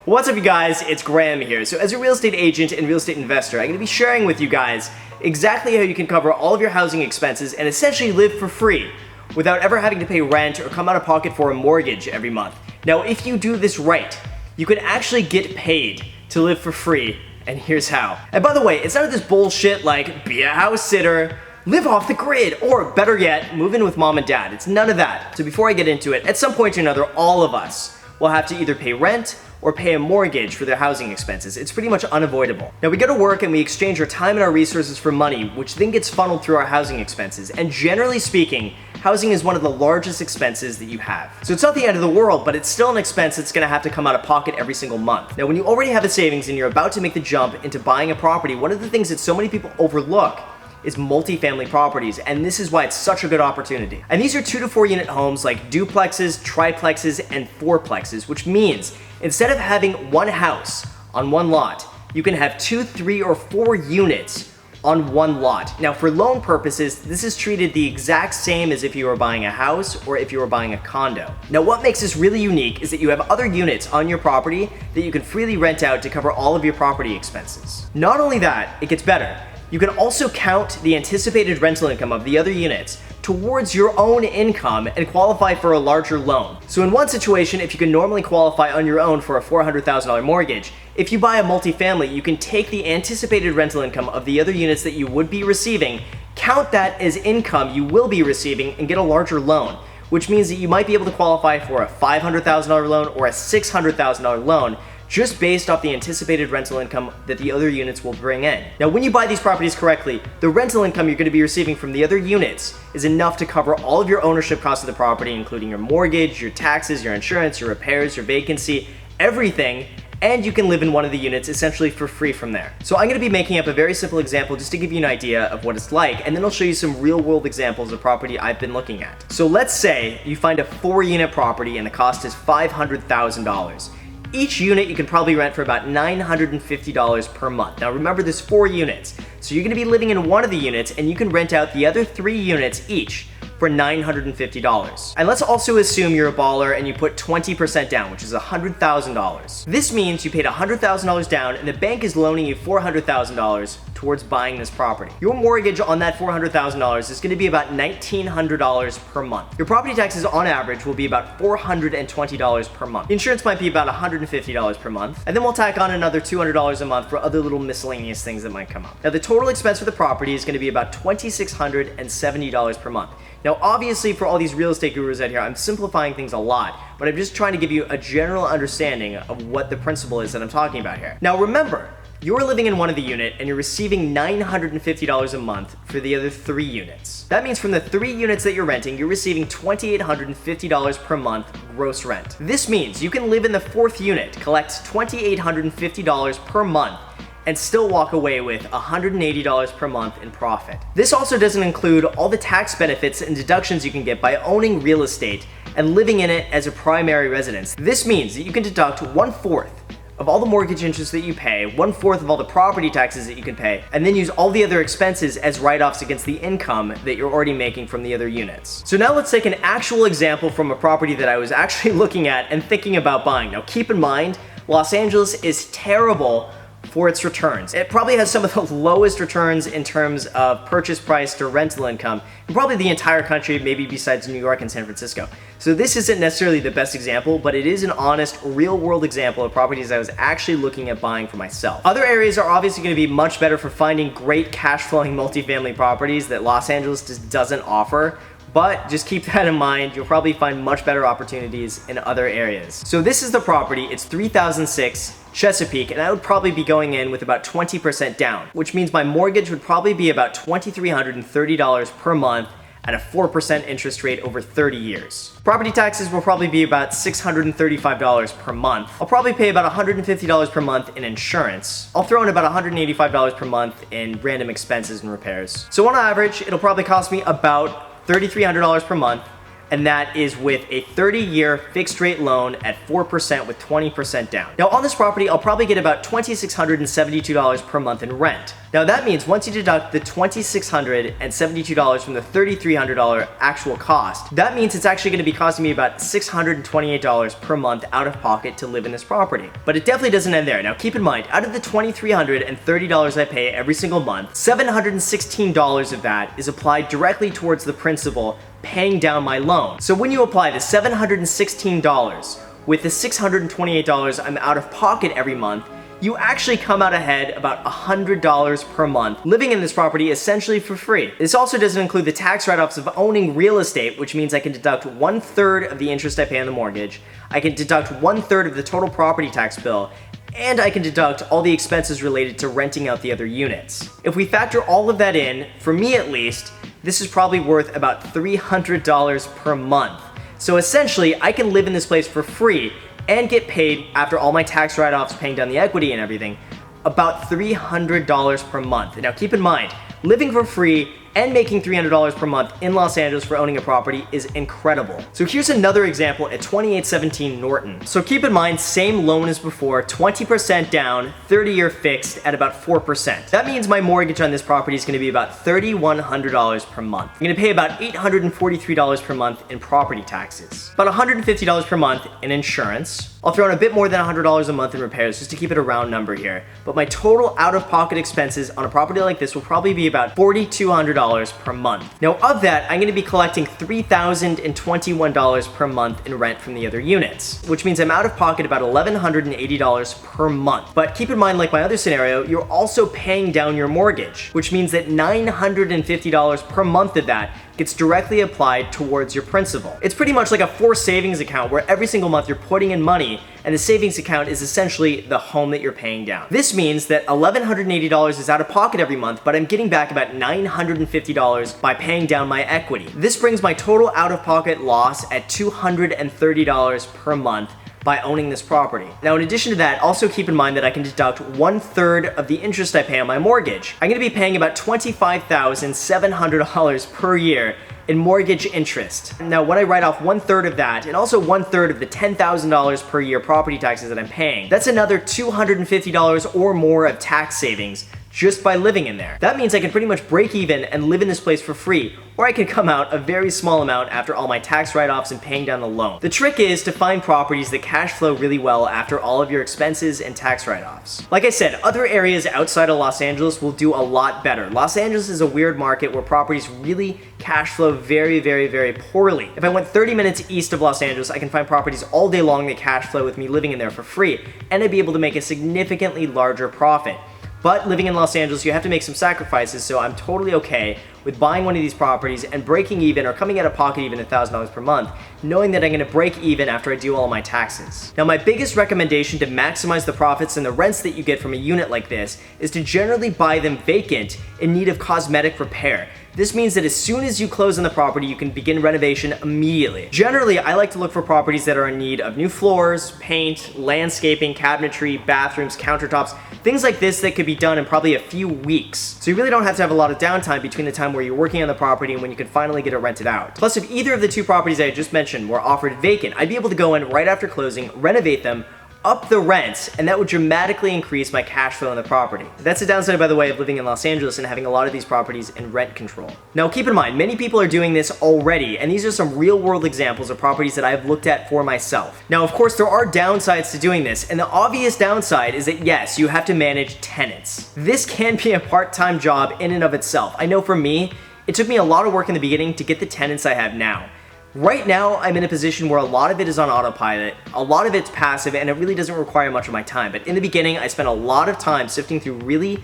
What's up, you guys? It's Graham here. So as a real estate agent and real estate investor, I'm going to be sharing with you guys exactly how you can cover all of your housing expenses and essentially live for free without ever having to pay rent or come out of pocket for a mortgage every month. Now, if you do this right, you can actually get paid to live for free, and here's how. And by the way, it's none of this bullshit like be a house sitter, live off the grid, or better yet, move in with mom and dad. It's none of that. So before I get into it, at some point or another, all of us will have to either pay rent or pay a mortgage for their housing expenses. It's pretty much unavoidable. Now, we go to work and we exchange our time and our resources for money, which then gets funneled through our housing expenses. And generally speaking, housing is one of the largest expenses that you have. So it's not the end of the world, but it's still an expense that's gonna have to come out of pocket every single month. Now, when you already have a savings and you're about to make the jump into buying a property, one of the things that so many people overlook is multifamily properties, and this is why it's such a good opportunity. And these are 2 to 4 unit homes like duplexes, triplexes, and fourplexes, which means instead of having one house on one lot, you can have 2, 3, or 4 units on one lot. Now, for loan purposes, this is treated the exact same as if you were buying a house or if you were buying a condo. Now, what makes this really unique is that you have other units on your property that you can freely rent out to cover all of your property expenses. Not only that, it gets better. You can also count the anticipated rental income of the other units towards your own income and qualify for a larger loan. So in one situation, if you can normally qualify on your own for a $400,000 mortgage, if you buy a multifamily, you can take the anticipated rental income of the other units that you would be receiving, count that as income you will be receiving, and get a larger loan, which means that you might be able to qualify for a $500,000 loan or a $600,000 loan, just based off the anticipated rental income that the other units will bring in. Now, when you buy these properties correctly, the rental income you're going to be receiving from the other units is enough to cover all of your ownership costs of the property, including your mortgage, your taxes, your insurance, your repairs, your vacancy, everything, and you can live in one of the units essentially for free from there. So I'm going to be making up a very simple example just to give you an idea of what it's like, and then I'll show you some real world examples of property I've been looking at. So let's say you find a 4-unit property and the cost is $500,000. Each unit you can probably rent for about $950 per month. Now remember, there's 4 units, so you're gonna be living in one of the units and you can rent out the other 3 units each for $950. And let's also assume you're a baller and you put 20% down, which is $100,000. This means you paid $100,000 down and the bank is loaning you $400,000 towards buying this property. Your mortgage on that $400,000 is gonna be about $1,900 per month. Your property taxes on average will be about $420 per month. Insurance might be about $150 per month, and then we'll tack on another $200 a month for other little miscellaneous things that might come up. Now, the total expense for the property is gonna be about $2,670 per month. Now, obviously, for all these real estate gurus out here, I'm simplifying things a lot, but I'm just trying to give you a general understanding of what the principle is that I'm talking about here. Now, remember, you're living in one of the unit and you're receiving $950 a month for the other 3 units. That means from the 3 units that you're renting, you're receiving $2,850 per month gross rent. This means you can live in the 4th unit, collect $2,850 per month, and still walk away with $180 per month in profit. This also doesn't include all the tax benefits and deductions you can get by owning real estate and living in it as a primary residence. This means that you can deduct 1/4 of all the mortgage interest that you pay, 1/4 of all the property taxes that you can pay, and then use all the other expenses as write-offs against the income that you're already making from the other units. So now let's take an actual example from a property that I was actually looking at and thinking about buying. Now keep in mind, Los Angeles is terrible for its returns. It probably has some of the lowest returns in terms of purchase price to rental income in probably the entire country, maybe besides New York and San Francisco. So this isn't necessarily the best example, but it is an honest, real world example of properties I was actually looking at buying for myself. Other areas are obviously going to be much better for finding great cash flowing multifamily properties that Los Angeles just doesn't offer. But just keep that in mind, you'll probably find much better opportunities in other areas. So this is the property, it's 3006 Chesapeake, and I would probably be going in with about 20% down, which means my mortgage would probably be about $2,330 per month at a 4% interest rate over 30 years. Property taxes will probably be about $635 per month. I'll probably pay about $150 per month in insurance. I'll throw in about $185 per month in random expenses and repairs. So on average, it'll probably cost me about $3,300 per month, and that is with a 30-year fixed rate loan at 4% with 20% down. Now on this property, I'll probably get about $2,672 per month in rent. Now that means once you deduct the $2,672 from the $3,300 actual cost, that means it's actually going to be costing me about $628 per month out of pocket to live in this property. But it definitely doesn't end there. Now keep in mind, out of the $2,330 I pay every single month, $716 of that is applied directly towards the principal paying down my loan. So when you apply the $716 with the $628 I'm out of pocket every month, you actually come out ahead about $100 per month living in this property essentially for free. This also doesn't include the tax write-offs of owning real estate, which means I can deduct 1/3 of the interest I pay on the mortgage, I can deduct 1/3 of the total property tax bill, and I can deduct all the expenses related to renting out the other units. If we factor all of that in, for me at least, this is probably worth about $300 per month. So essentially, I can live in this place for free and get paid, after all my tax write-offs, paying down the equity and everything, about $300 per month. Now keep in mind, living for free and making $300 per month in Los Angeles for owning a property is incredible. So here's another example at 2817 Norton. So keep in mind, same loan as before, 20% down, 30-year fixed at about 4%. That means my mortgage on this property is gonna be about $3,100 per month. I'm gonna pay about $843 per month in property taxes, about $150 per month in insurance. I'll throw in a bit more than $100 a month in repairs just to keep it a round number here. But my total out-of-pocket expenses on a property like this will probably be about $4,200 per month. Now of that, I'm going to be collecting $3,021 per month in rent from the other units, which means I'm out of pocket about $1,180 per month. But keep in mind, like my other scenario, you're also paying down your mortgage, which means that $950 per month of that gets directly applied towards your principal. It's pretty much like a forced savings account where every single month you're putting in money, and the savings account is essentially the home that you're paying down. This means that $1,180 is out of pocket every month, but I'm getting back about $950 by paying down my equity. This brings my total out-of-pocket loss at $230 per month by owning this property. Now in addition to that, also keep in mind that I can deduct 1/3 of the interest I pay on my mortgage. I'm gonna be paying about $25,700 per year in mortgage interest. Now when I write off 1/3 of that, and also 1/3 of the $10,000 per year property taxes that I'm paying, that's another $250 or more of tax savings just by living in there. That means I can pretty much break even and live in this place for free, or I can come out a very small amount after all my tax write-offs and paying down the loan. The trick is to find properties that cash flow really well after all of your expenses and tax write-offs. Like I said, other areas outside of Los Angeles will do a lot better. Los Angeles is a weird market where properties really cash flow very, very, very poorly. If I went 30 minutes east of Los Angeles, I can find properties all day long that cash flow with me living in there for free, and I'd be able to make a significantly larger profit. But living in Los Angeles, you have to make some sacrifices, so I'm totally okay with buying one of these properties and breaking even or coming out of pocket even $1,000 per month, knowing that I'm gonna break even after I do all my taxes. Now, my biggest recommendation to maximize the profits and the rents that you get from a unit like this is to generally buy them vacant in need of cosmetic repair. This means that as soon as you close on the property, you can begin renovation immediately. Generally, I like to look for properties that are in need of new floors, paint, landscaping, cabinetry, bathrooms, countertops, things like this that could be done in probably a few weeks. So you really don't have to have a lot of downtime between the time where you're working on the property and when you can finally get it rented out. Plus, if either of the two properties I just mentioned were offered vacant, I'd be able to go in right after closing, renovate them, up the rents, and that would dramatically increase my cash flow on the property. That's the downside, by the way, of living in Los Angeles and having a lot of these properties in rent control. Now keep in mind, many people are doing this already, and these are some real world examples of properties that I've looked at for myself. Now of course there are downsides to doing this, and the obvious downside is that yes, you have to manage tenants. This can be a part-time job in and of itself. I know for me, it took me a lot of work in the beginning to get the tenants I have now. Right now, I'm in a position where a lot of it is on autopilot, a lot of it's passive, and it really doesn't require much of my time. But in the beginning, I spent a lot of time sifting through really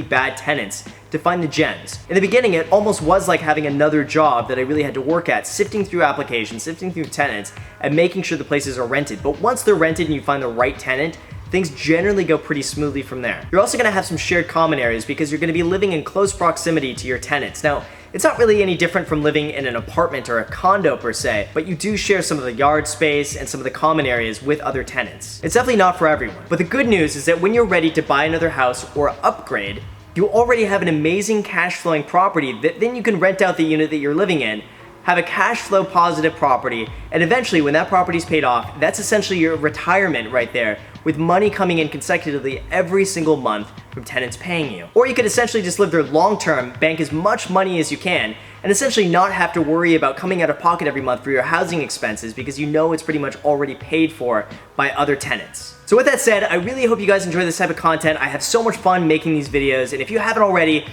bad tenants to find the gems. In the beginning, it almost was like having another job that I really had to work at, sifting through applications, sifting through tenants, and making sure the places are rented. But once they're rented and you find the right tenant, things generally go pretty smoothly from there. You're also gonna have some shared common areas because you're gonna be living in close proximity to your tenants. Now, it's not really any different from living in an apartment or a condo per se, but you do share some of the yard space and some of the common areas with other tenants. It's definitely not for everyone. But the good news is that when you're ready to buy another house or upgrade, you already have an amazing cash flowing property that then you can rent out the unit that you're living in, have a cash flow positive property, and eventually when that property is paid off, that's essentially your retirement right there, with money coming in consecutively every single month from tenants paying you. Or you could essentially just live there long term, bank as much money as you can, and essentially not have to worry about coming out of pocket every month for your housing expenses because you know it's pretty much already paid for by other tenants. So with that said, I really hope you guys enjoy this type of content. I have so much fun making these videos, and if you haven't already,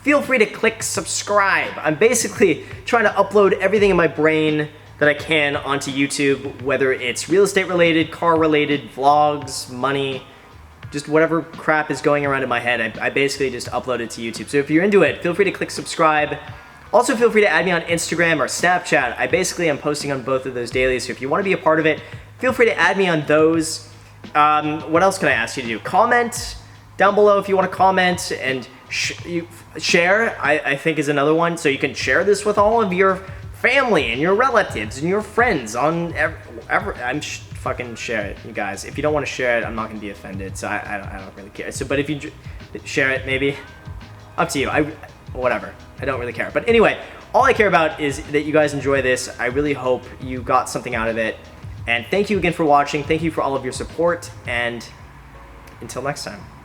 feel free to click subscribe. I'm basically trying to upload everything in my brain that I can onto YouTube, whether it's real estate related, car related, vlogs, money, just whatever crap is going around in my head. I basically just upload it to YouTube. So if you're into it, feel free to click subscribe. Also feel free to add me on Instagram or Snapchat. I basically am posting on both of those daily, so if you want to be a part of it, feel free to add me on those. What else can I ask you to do? Comment down below if you want to comment, and share, I think, is another one. So you can share this with all of your family and your relatives and your friends on fucking share it, you guys. If you don't want to share it, I'm not gonna be offended, so I don't really care. So, but if you share it, maybe, up to you. Whatever. I don't really care. But anyway, all I care about is that you guys enjoy this. I really hope you got something out of it. And thank you again for watching. Thank you for all of your support. And until next time.